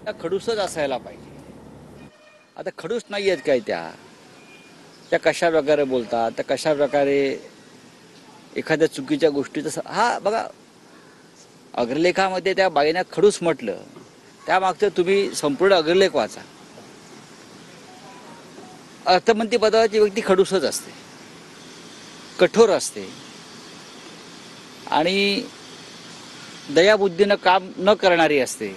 त्या खडूसच असायला पाहिजे. आता खडूस नाही आहेत काय त्या कशा प्रकारे बोलतात, त्या कशा प्रकारे एखाद्या चुकीच्या गोष्टीचं हा बघा, अग्रलेखामध्ये त्या बाईनं खडूस म्हटलं, त्यामागचं तुम्ही संपूर्ण अग्रलेख वाचा. अर्थमंत्री पदाची व्यक्ती खडूसच असते, कठोर असते आणि दयाबुद्धीनं काम न करणारी असते.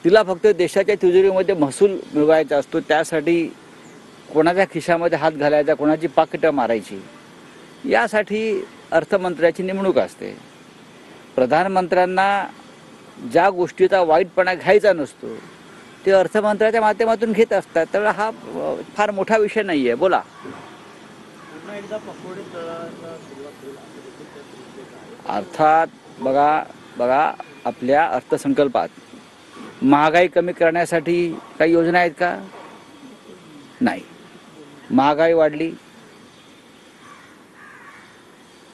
तिला फक्त देशाच्या तिजोरीमध्ये महसूल मिळवायचा असतो, त्यासाठी कोणाच्या खिशामध्ये हात घालायचा, कोणाची पाकिटं मारायची, यासाठी अर्थमंत्र्याची नेमणूक असते. प्रधानमंत्र्यांना ज्या गोष्टीचा वाईटपणा घ्यायचा नसतो ते अर्थमंत्र्याच्या माध्यमातून घेत असतात. त्यामुळे हा फार मोठा विषय नाही आहे. बोला. अर्थात बघा आपल्या अर्थसंकल्पात महागाई कमी करण्यासाठी काही योजना आहेत का? नाही. महागाई वाढली.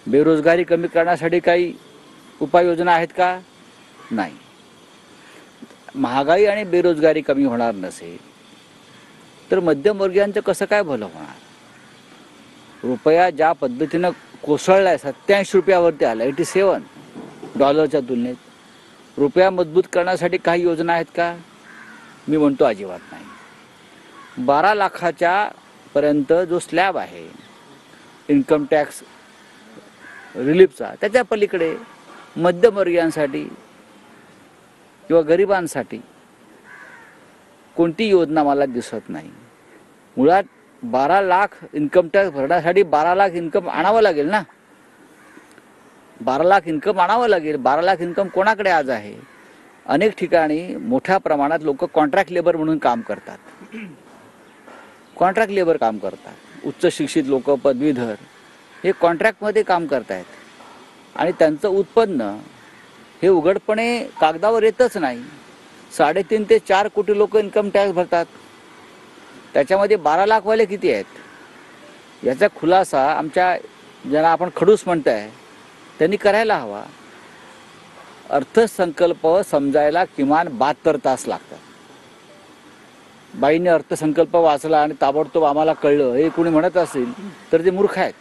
बेरोजगारी कमी करण्यासाठी काही उपाययोजना आहेत का? नाही. महागाई आणि बेरोजगारी कमी होणार नसेल तर मध्यमवर्गीयांचं कसं काय भलं होणार? रुपया ज्या पद्धतीनं कोसळलाय, 87 रुपयावरती आला, 87 डॉलरच्या तुलनेत. रुपया मजबूत करण्यासाठी काही योजना आहेत का? मी म्हणतो अजिबात नाही. 12 लाखाच्या पर्यंत जो स्लॅब आहे इन्कम टॅक्स रिलीफचा, त्याच्या पलीकडे मध्यमवर्गीयांसाठी किंवा गरिबांसाठी कोणती योजना मला दिसत नाही. मुळात 12 लाख इन्कम टॅक्स भरण्यासाठी 12 लाख इन्कम आणावं लागेल ना. 12 लाख इन्कम आणावं लागेल. 12 लाख इन्कम कोणाकडे आज आहे? अनेक ठिकाणी मोठ्या प्रमाणात लोक कॉन्ट्रॅक्ट लेबर म्हणून काम करतात. कॉन्ट्रॅक्ट लेबर काम करतात. उच्च शिक्षित लोक, पदवीधर हे कॉन्ट्रॅक्टमध्ये काम करतायत आणि त्यांचं उत्पन्न हे उघडपणे कागदावर येतच नाही. 3.5 ते 4 कोटी लोक इन्कम टॅक्स भरतात. त्याच्यामध्ये 12 लाखवाले किती आहेत? याचा खुलासा आमच्या ज्यांना आपण खडूस म्हणताय त्यांनी करायला हवा. अर्थसंकल्प समजायला किमान 72 तास लागतात. बाईने अर्थसंकल्प वाचला आणि ताबडतोब आम्हाला कळलं हे कोणी म्हणत असेल तर ते मूर्ख आहेत.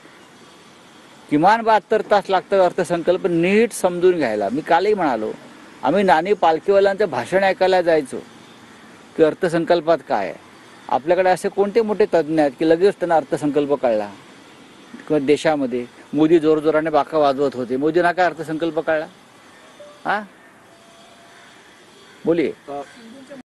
किमान 72 तास लागतात अर्थसंकल्प नीट समजून घ्यायला. मी कालही म्हणालो, आम्ही नानी पालखीवाल्यांचं भाषण ऐकायला जायचो की अर्थसंकल्पात काय आहे. आपल्याकडे असे कोणते मोठे तज्ज्ञ आहेत की लगेच त्यांना अर्थसंकल्प कळला? किंवा देशामध्ये मोदी जोरजोराने बाका वाजवत होते, मोदींना काय अर्थसंकल्प कळला? हा, बोलिये.